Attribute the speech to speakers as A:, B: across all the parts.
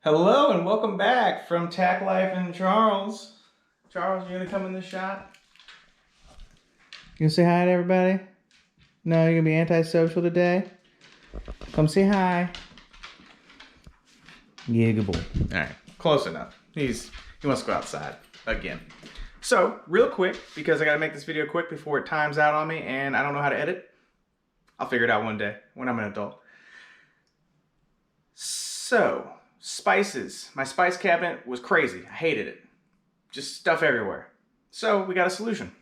A: Hello and welcome back from Tack Life and Charles. Charles, you gonna come in the shot? You gonna say hi to everybody? No, you're gonna be antisocial today? Come say hi. Yeah, good boy. Alright, close enough. He wants to go outside again. So, real quick, because I gotta make this video quick before it times out on me and I don't know how to edit. I'll figure it out one day when I'm an adult. So, spices. My spice cabinet was crazy. I hated it. Just stuff everywhere. So we got a solution.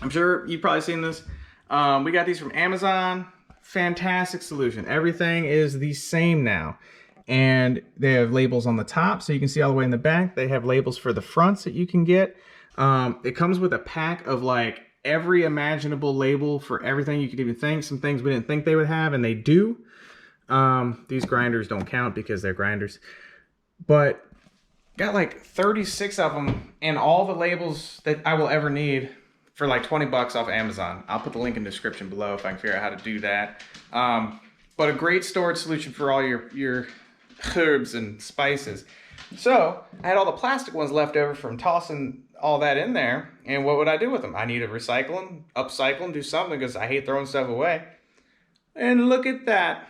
A: I'm sure you've probably seen this. We got these from Amazon. Fantastic solution. Everything is the same now. And they have labels on the top so you can see all the way in the back. They have labels for the fronts that you can get. It comes with a pack of like every imaginable label for everything you could even think. Some things we didn't think they would have, and they do. These grinders don't count because they're grinders, but got like 36 of them and all the labels that I will ever need for like 20 bucks off Amazon. I'll put the link in the description below if I can figure out how to do that. But a great storage solution for all your herbs and spices. So I had all the plastic ones left over from tossing all that in there. And what would I do with them? I need to recycle them, upcycle them, do something because I hate throwing stuff away. And look at that.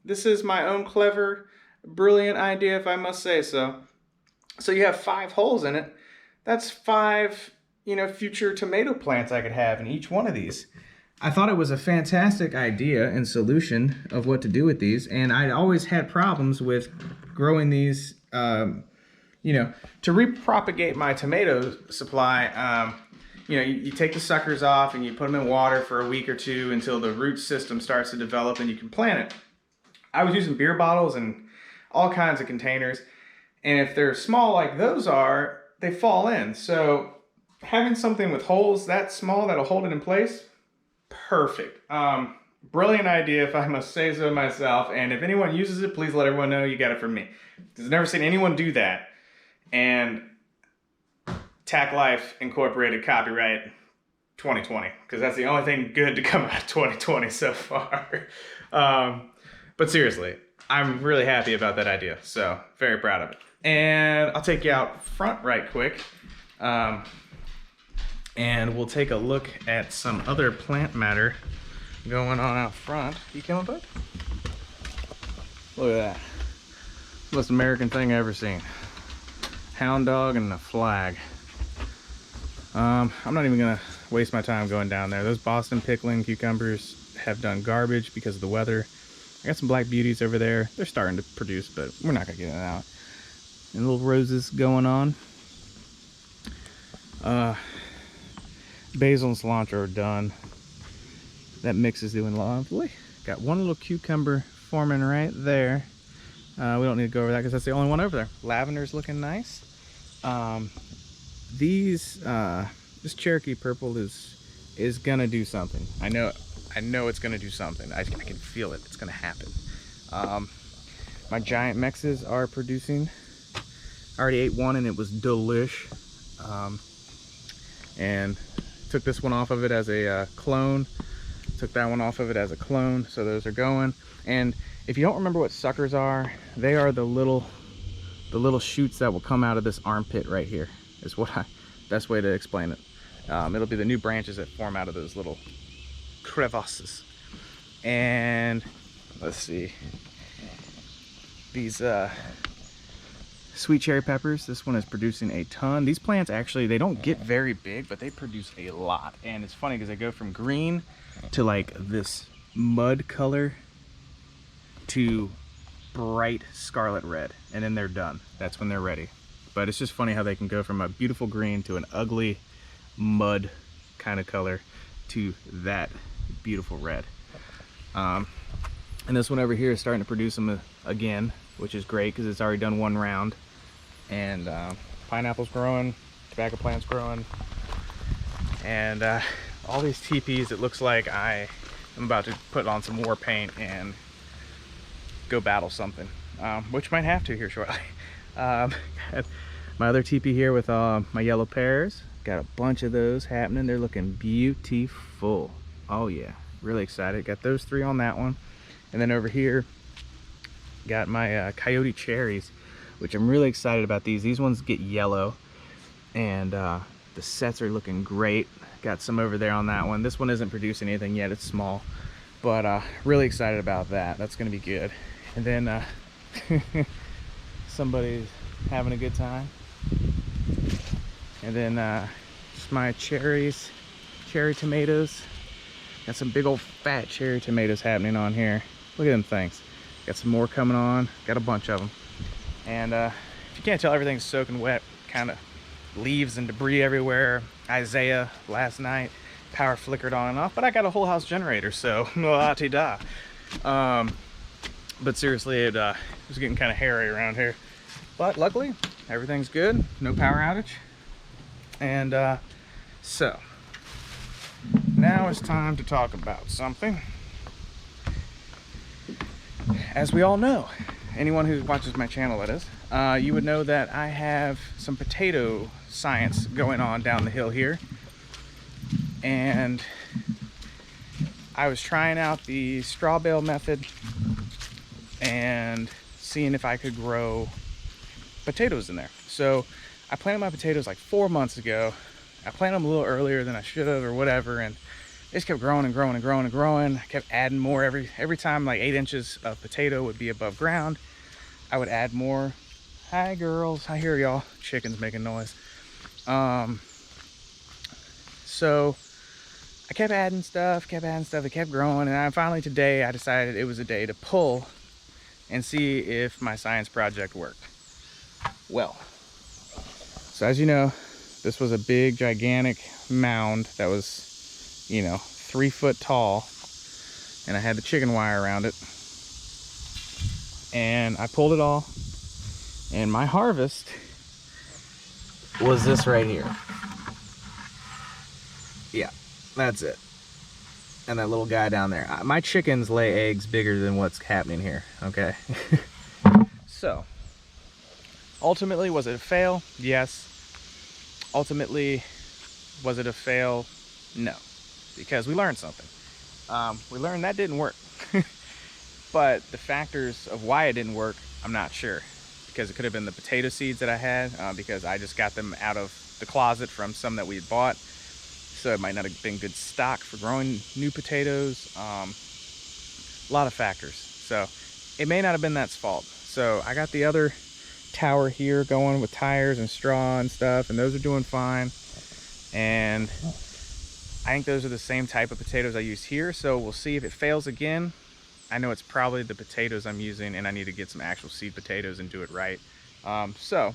A: This is my own clever, brilliant idea, if I must say so. So you have 5 holes in it. That's 5, future tomato plants I could have in each one of these. I thought it was a fantastic idea and solution of what to do with these. And I'd always had problems with growing these, to repropagate my tomato supply. You take the suckers off and you put them in water for a week or two until the root system starts to develop and you can plant it. I was using beer bottles and all kinds of containers, and if they're small like those are, they fall in. So having something with holes that small that'll hold it in place, perfect. Brilliant idea, if I must say so myself. And if anyone uses it, please let everyone know you got it from me, because I've never seen anyone do that. And Tack Life Incorporated copyright 2020, because that's the only thing good to come out of 2020 so far. But seriously, I'm really happy about that idea. So very proud of it. And I'll take you out front right quick. And we'll take a look at some other plant matter going on out front. You coming, bud? Look at that. Most American thing I've ever seen. Hound dog and a flag. I'm not even gonna waste my time going down there. Those Boston pickling cucumbers have done garbage because of the weather. I got some black beauties over there. They're starting to produce, but we're not gonna get it out. And little roses going on. Basil and cilantro are done. That mix is doing lovely. Got one little cucumber forming right there. We don't need to go over that because that's the only one over there. Lavender's looking nice. This Cherokee purple is gonna do something. I know it's gonna do something. I can feel it. It's gonna happen. My giant mexes are producing. I already ate one and it was delish. And took this one off of it as a clone. Took that one off of it as a clone. So those are going. And if you don't remember what suckers are, they are the little shoots that will come out of this armpit right here. Is best way to explain it. It'll be the new branches that form out of those little crevasses. And let's see, these sweet cherry peppers, this one is producing a ton. These plants actually, they don't get very big, but they produce a lot. And it's funny because they go from green to like this mud color to bright scarlet red, and then they're done. That's when they're ready. But it's just funny how they can go from a beautiful green to an ugly mud kind of color to that beautiful red. And this one over here is starting to produce them again, which is great because it's already done one round. And pineapples growing, tobacco plants growing, and all these teepees. It looks like I am about to put on some war paint and go battle something, which might have to here shortly. My other teepee here with my yellow pears. Got a bunch of those happening. They're looking beautiful. Oh yeah, really excited. Got those 3 on that one. And then over here, Got my coyote cherries, which I'm really excited about. These ones get yellow, and the sets are looking great. Got some over there on that one. This one isn't producing anything yet, it's small, but really excited about that. That's gonna be good. And then somebody's having a good time. And then just my cherry tomatoes. Got some big old fat cherry tomatoes happening on here. Look at them things. Got some more coming on. Got a bunch of them. And if you can't tell, everything's soaking wet. Kind of leaves and debris everywhere. Isaiah last night, power flickered on and off, but I got a whole house generator, so la-ti-da. But seriously, it was getting kind of hairy around here. But luckily, everything's good. No power outage. And so now it's time to talk about something. As we all know, anyone who watches my channel, that is, you would know that I have some potato science going on down the hill here. And I was trying out the straw bale method and seeing if I could grow potatoes in there. So I planted my potatoes like 4 months ago. I planted them a little earlier than I should have or whatever, and they just kept growing and growing and growing and growing. I kept adding more every time, like 8 inches of potato would be above ground. I would add more. Hi girls, I hear y'all. Chickens making noise. So I kept adding stuff, it kept growing, and I finally today I decided it was a day to pull and see if my science project worked. Well, so as you know, this was a big, gigantic mound that was, you know, 3 foot tall, and I had the chicken wire around it. And I pulled it all, and my harvest was this right here. Yeah, that's it. And that little guy down there. My chickens lay eggs bigger than what's happening here, okay? So, ultimately, was it a fail? Yes. Ultimately, was it a fail? No, because we learned something. We learned that didn't work. But the factors of why it didn't work, I'm not sure. Because it could have been the potato seeds that I had, because I just got them out of the closet from some that we had bought. So it might not have been good stock for growing new potatoes. A lot of factors. So it may not have been that's fault. So I got the other tower here going with tires and straw and stuff, and those are doing fine. And I think those are the same type of potatoes I used here. So we'll see if it fails again. I know it's probably the potatoes I'm using, and I need to get some actual seed potatoes and do it right. So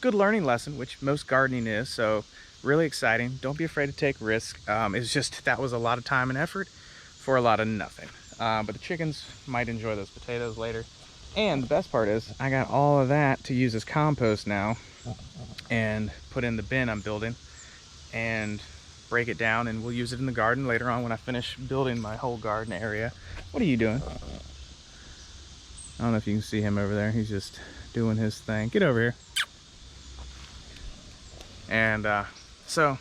A: good learning lesson, which most gardening is. So really exciting. Don't be afraid to take risks. It's just that was a lot of time and effort for a lot of nothing. But the chickens might enjoy those potatoes later. And the best part is I got all of that to use as compost now and put in the bin I'm building and break it down, and we'll use it in the garden later on when I finish building my whole garden area. What are you doing? I don't know if you can see him over there. He's just doing his thing. Get over here. And so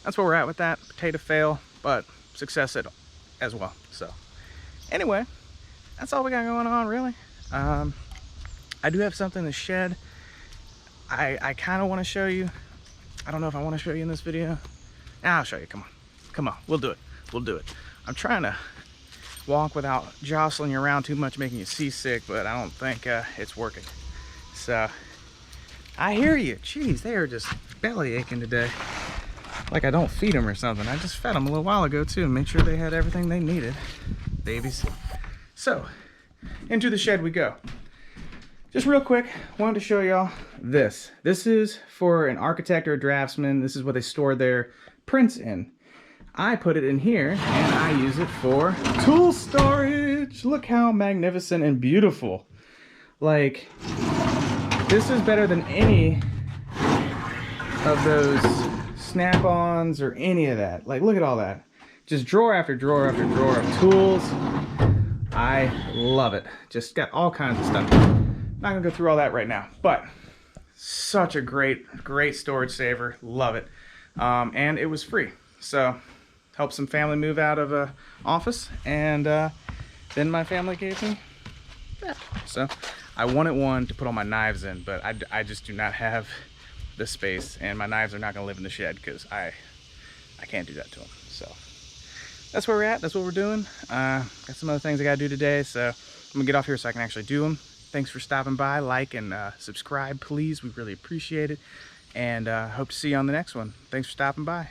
A: that's where we're at with that. Potato fail, but success as well. So anyway, that's all we got going on, really. I do have something to shed. I kind of want to show you. I don't know if I want to show you in this video. I'll show you. Come on, we'll do it. I'm trying to walk without jostling you around too much, making you seasick, but I don't think it's working. So I hear you. Jeez, they are just belly aching today. Like I don't feed them or something. I just fed them a little while ago too. Made sure they had everything they needed. Babies. So into the shed we go. Just real quick, wanted to show y'all this. This is for an architect or a draftsman. This is what they store their prints in. I put it in here and I use it for tool storage. Look how magnificent and beautiful. Like, this is better than any of those snap-ons or any of that. Like, look at all that. Just drawer after drawer after drawer of tools. I love it. Just got all kinds of stuff. Not gonna go through all that right now, but such a great storage saver. Love it. And it was free. So helped some family move out of a office, and then my family gave me that. So I wanted one to put all my knives in, but I just do not have the space, and my knives are not gonna live in the shed because I can't do that to them. So that's where we're at. That's what we're doing. Got some other things I gotta do today, so I'm gonna get off here so I can actually do them. Thanks for stopping by. Like and subscribe, please. We really appreciate it. And hope to see you on the next one. Thanks for stopping by.